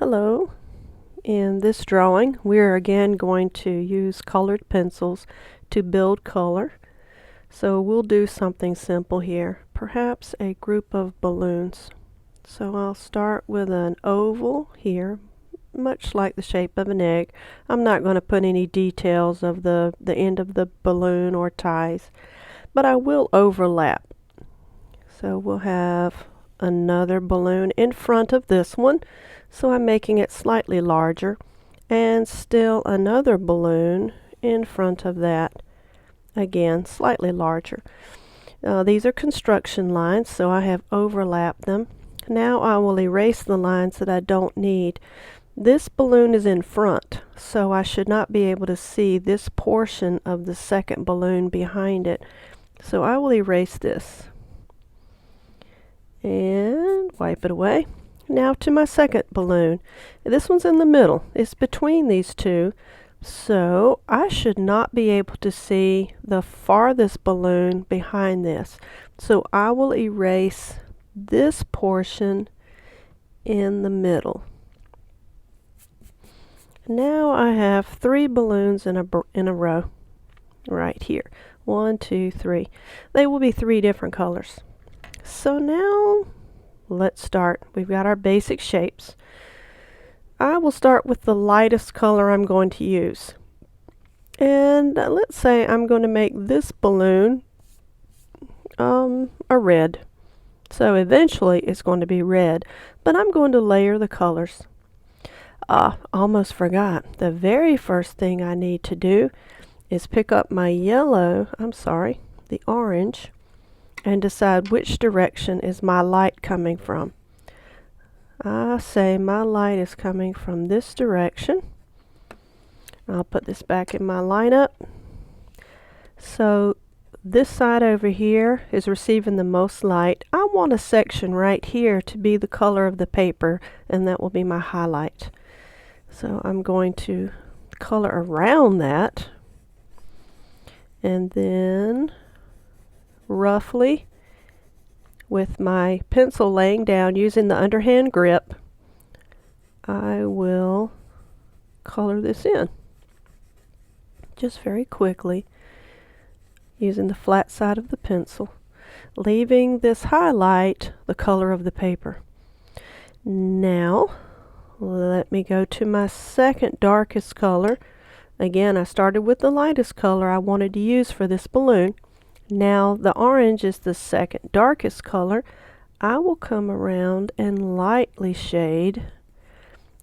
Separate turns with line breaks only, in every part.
Hello. In this drawing, we're again going to use colored pencils to build color. So we'll do something simple here, perhaps a group of balloons. So I'll start with an oval here, much like the shape of an egg. I'm not going to put any details of the end of the balloon or ties, but I will overlap. So we'll have another balloon in front of this one, so I'm making it slightly larger, and still another balloon in front of that, again slightly larger. These are construction lines, so I have overlapped them. Now I will erase the lines that I don't need. This balloon is in front, so I should not be able to see this portion of the second balloon behind it. So I will erase this and wipe it away. Now to my second balloon. This one's in the middle. It's between these two, so I should not be able to see the farthest balloon behind this. So I will erase this portion in the middle. Now I have 3 balloons in a row right here. 1, 2, 3. They will be 3 different colors. So now let's start. We've got our basic shapes. I will start with the lightest color I'm going to use. And let's say I'm going to make this balloon a red. So eventually it's going to be red, but I'm going to layer the colors. Almost forgot. The very first thing I need to do is pick up my the orange, and decide which direction is my light coming from. I say my light is coming from this direction. I'll put this back in my lineup. So this side over here is receiving the most light. I want a section right here to be the color of the paper, and that will be my highlight. So I'm going to color around that, and then roughly, with my pencil laying down using the underhand grip, I will color this in just very quickly using the flat side of the pencil, leaving this highlight the color of the paper. Now let me go to my second darkest color. Again, I started with the lightest color I wanted to use for this balloon. Now the orange is the second darkest color. I will come around and lightly shade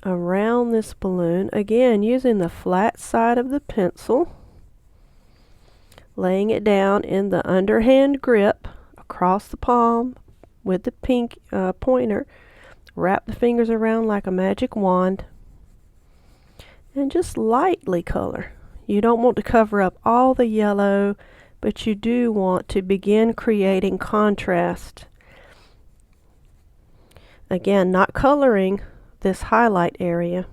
around this balloon, again using the flat side of the pencil, laying it down in the underhand grip across the palm with the pink pointer. Wrap the fingers around like a magic wand and just lightly color. You don't want to cover up all the yellow, but you do want to begin creating contrast. Again, not coloring this highlight area.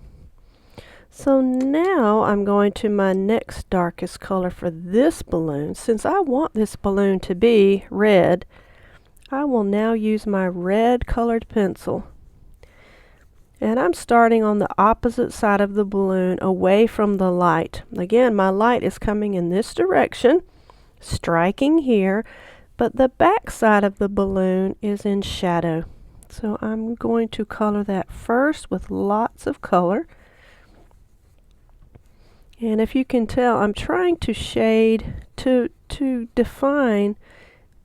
So now I'm going to my next darkest color for this balloon. Since I want this balloon to be red, I will now use my red colored pencil. And I'm starting on the opposite side of the balloon, away from the light. Again, my light is coming in this direction, striking here, but the back side of the balloon is in shadow. So I'm going to color that first with lots of color. And if you can tell, I'm trying to shade to define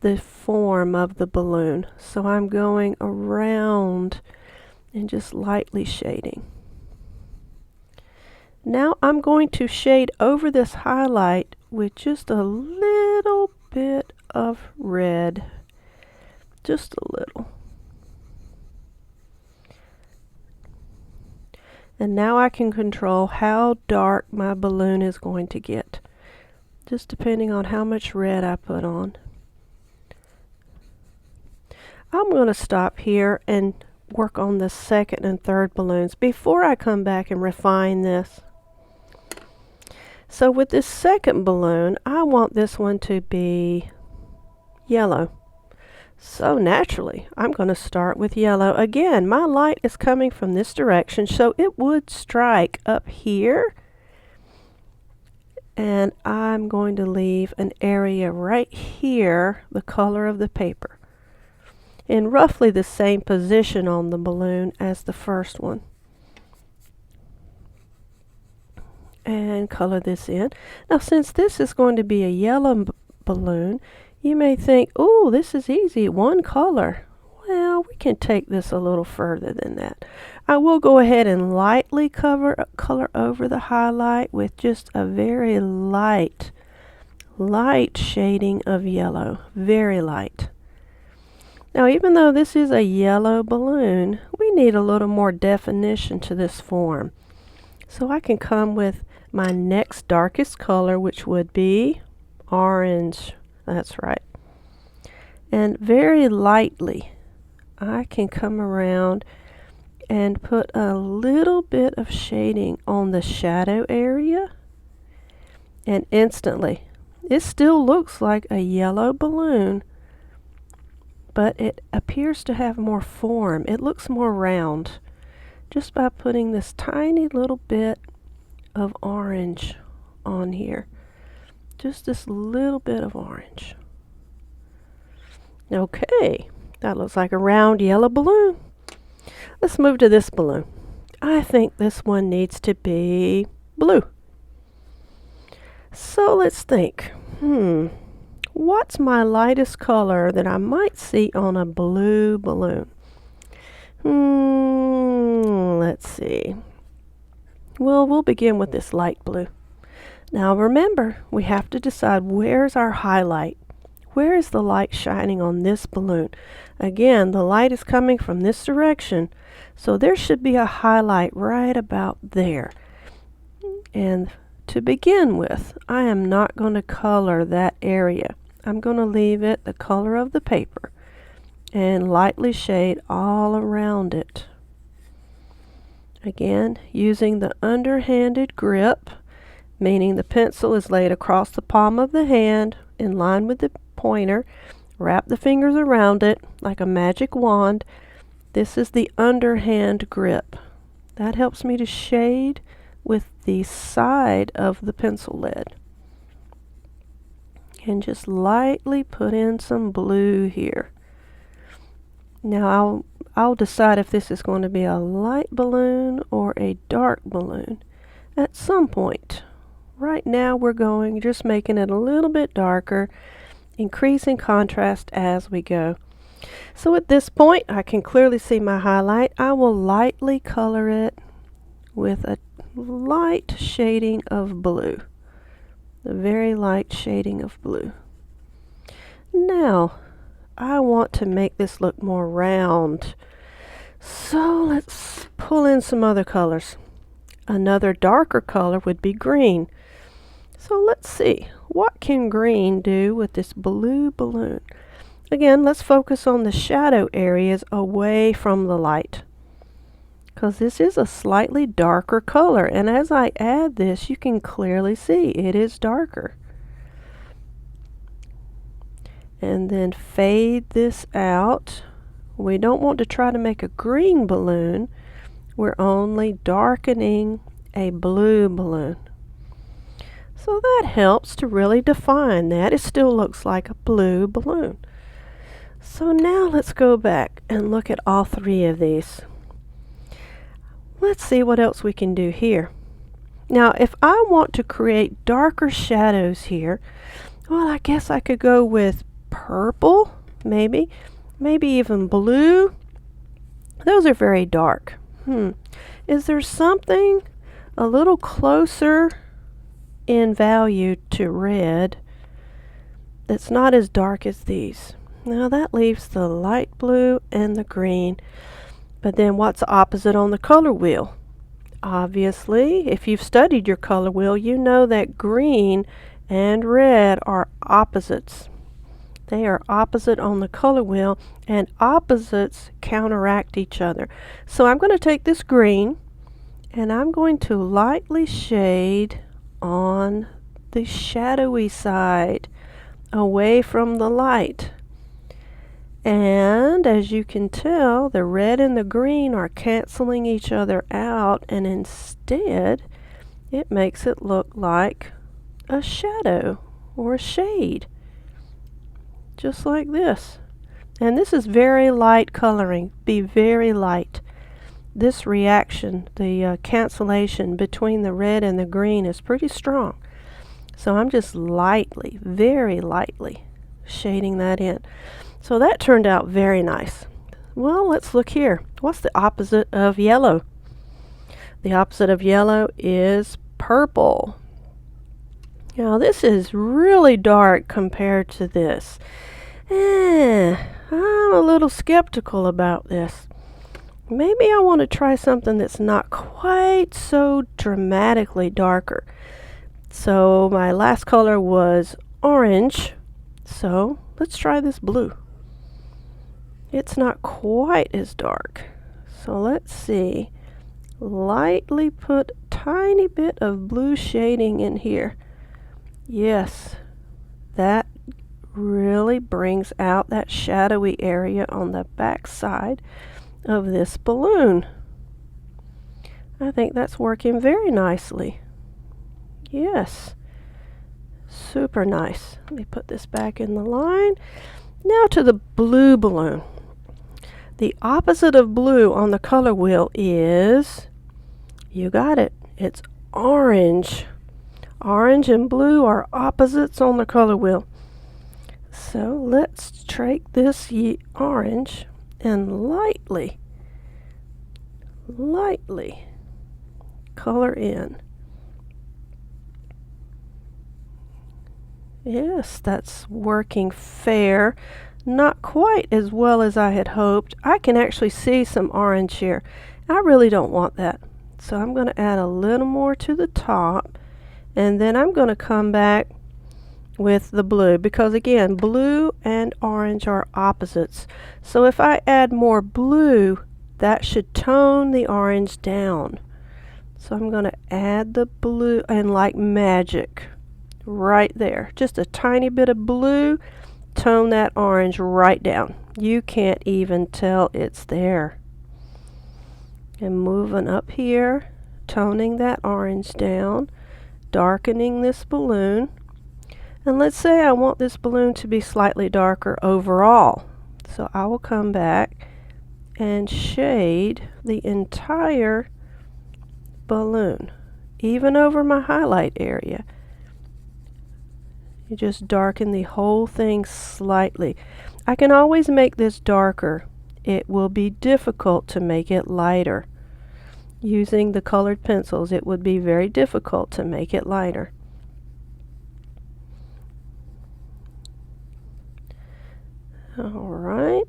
the form of the balloon. So I'm going around and just lightly shading. Now I'm going to shade over this highlight with just a little bit of red, just a little. And now I can control how dark my balloon is going to get, just depending on how much red I put on. I'm going to stop here and work on the second and third balloons before I come back and refine this. So with this second balloon, I want this one to be yellow. So naturally, I'm going to start with yellow. Again, my light is coming from this direction, so it would strike up here. And I'm going to leave an area right here, the color of the paper, in roughly the same position on the balloon as the first one. And color this in. Now, since this is going to be a yellow balloon, you may think, oh, this is easy, one color. Well, we can take this a little further than that. I will go ahead and lightly color over the highlight with just a very light shading of yellow, very light. Now, even though this is a yellow balloon, we need a little more definition to this form. So I can come with my next darkest color, which would be orange. That's right. And very lightly, I can come around and put a little bit of shading on the shadow area. And instantly, it still looks like a yellow balloon, but it appears to have more form. It looks more round just by putting this tiny little bit of orange on here. Just this little bit of orange. Okay, that looks like a round yellow balloon. Let's move to this balloon. I think this one needs to be blue. So let's think. What's my lightest color that I might see on a blue balloon? Let's see. Well, we'll begin with this light blue. Now remember, we have to decide where's our highlight. Where is the light shining on this balloon? Again, the light is coming from this direction, so there should be a highlight right about there. And to begin with, I am not going to color that area. I'm going to leave it the color of the paper and lightly shade all around it. Again, using the underhanded grip, meaning the pencil is laid across the palm of the hand in line with the pointer. Wrap the fingers around it like a magic wand. This is the underhand grip. That helps me to shade with the side of the pencil lead. And just lightly put in some blue here. Now I'll decide if this is going to be a light balloon or a dark balloon at some point. Right now we're going just making it a little bit darker, increasing contrast as we go. So at this point I can clearly see my highlight. I will lightly color it with a light shading of blue. A very light shading of blue. Now I want to make this look more round. So let's pull in some other colors. Another darker color would be green. So let's see, what can green do with this blue balloon? Again, let's focus on the shadow areas away from the light, because this is a slightly darker color, and as I add this, you can clearly see it is darker. And then fade this out. We don't want to try to make a green balloon. We're only darkening a blue balloon. So that helps to really define that. It still looks like a blue balloon. So now let's go back and look at all three of these. Let's see what else we can do here. Now, if I want to create darker shadows here, well, I guess I could go with purple, maybe even blue. Those are very dark. Is there something a little closer in value to red that's not as dark as these? Now that leaves the light blue and the green. But then what's the opposite on the color wheel? Obviously, if you've studied your color wheel, you know that green and red are opposites. They are opposite on the color wheel, and opposites counteract each other. So I'm going to take this green and I'm going to lightly shade on the shadowy side away from the light. And as you can tell, the red and the green are canceling each other out, and instead it makes it look like a shadow or a shade, just like this. And this is very light coloring. Be very light. This reaction, the cancellation between the red and the green, is pretty strong. So I'm just lightly, very lightly shading that in. So that turned out very nice. Well, let's look here. What's the opposite of yellow? The opposite of yellow is purple. Now this is really dark compared to this. I'm a little skeptical about this. Maybe I want to try something that's not quite so dramatically darker. So my last color was orange. So let's try this blue. It's not quite as dark. So let's see. Lightly put a tiny bit of blue shading in here. Yes, that really brings out that shadowy area on the back side of this balloon. I think that's working very nicely. Yes, super nice. Let me put this back in the line. Now to the blue balloon. The opposite of blue on the color wheel is, you got it, it's orange. Orange and blue are opposites on the color wheel. So let's take this orange and lightly color in. Yes, that's working fair. Not quite as well as I had hoped. I can actually see some orange here. I really don't want that. So I'm going to add a little more to the top, and then I'm going to come back with the blue, because again, blue and orange are opposites. So if I add more blue, that should tone the orange down. So I'm going to add the blue, and like magic, right there, just a tiny bit of blue, tone that orange right down. You can't even tell it's there. And moving up here, toning that orange down, darkening this balloon. And let's say I want this balloon to be slightly darker overall. So I will come back and shade the entire balloon, even over my highlight area. You just darken the whole thing slightly. I can always make this darker. It will be difficult to make it lighter. Using the colored pencils, it would be very difficult to make it lighter. Alright.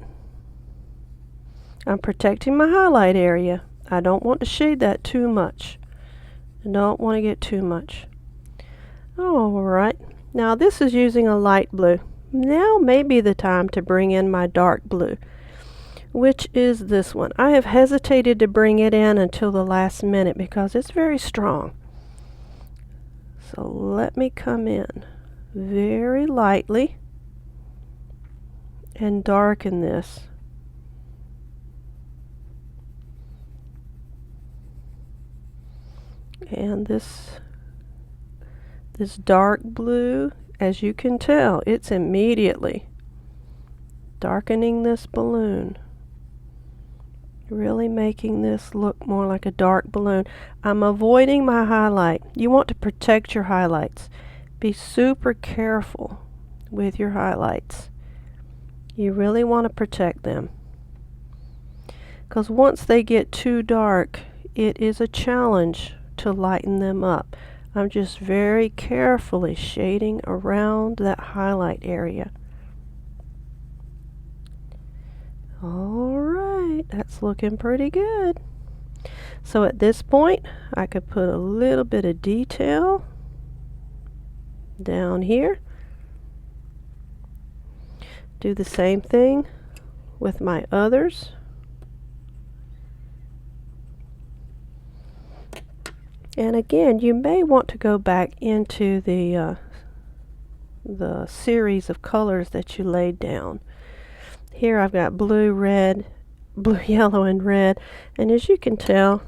I'm protecting my highlight area. I don't want to shade that too much. I don't want to get too much. Alright. Now this is using a light blue. Now may be the time to bring in my dark blue, which is this one. I have hesitated to bring it in until the last minute because it's very strong. So let me come in very lightly and darken this. And this dark blue, as you can tell, it's immediately darkening this balloon, really making this look more like a dark balloon. I'm avoiding my highlight. You want to protect your highlights. Be super careful with your highlights. You really want to protect them, because once they get too dark, it is a challenge to lighten them up. I'm just very carefully shading around that highlight area. Alright, that's looking pretty good. So at this point, I could put a little bit of detail down here. Do the same thing with my others. And again, you may want to go back into the series of colors that you laid down. Here I've got blue, red, blue, yellow, and red, and as you can tell,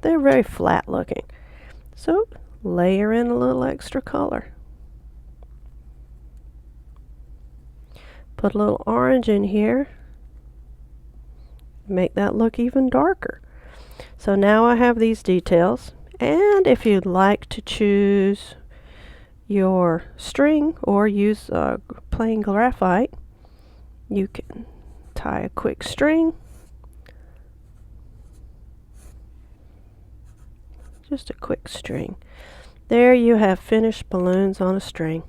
they're very flat looking. So layer in a little extra color. Put a little orange in here. Make that look even darker. So now I have these details, and if you'd like to choose your string or use plain graphite, you can tie a quick string. Just a quick string. There you have finished balloons on a string.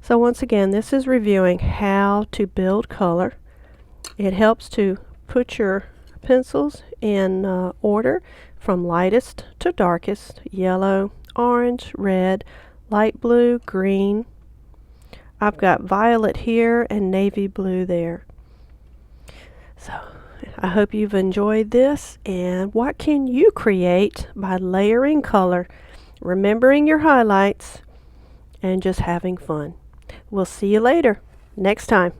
So once again, this is reviewing how to build color. It helps to put your pencils in order from lightest to darkest: yellow, orange, red, light blue, green. I've got violet here and navy blue there. So I hope you've enjoyed this. And what can you create by layering color, remembering your highlights, and just having fun? We'll see you later next time.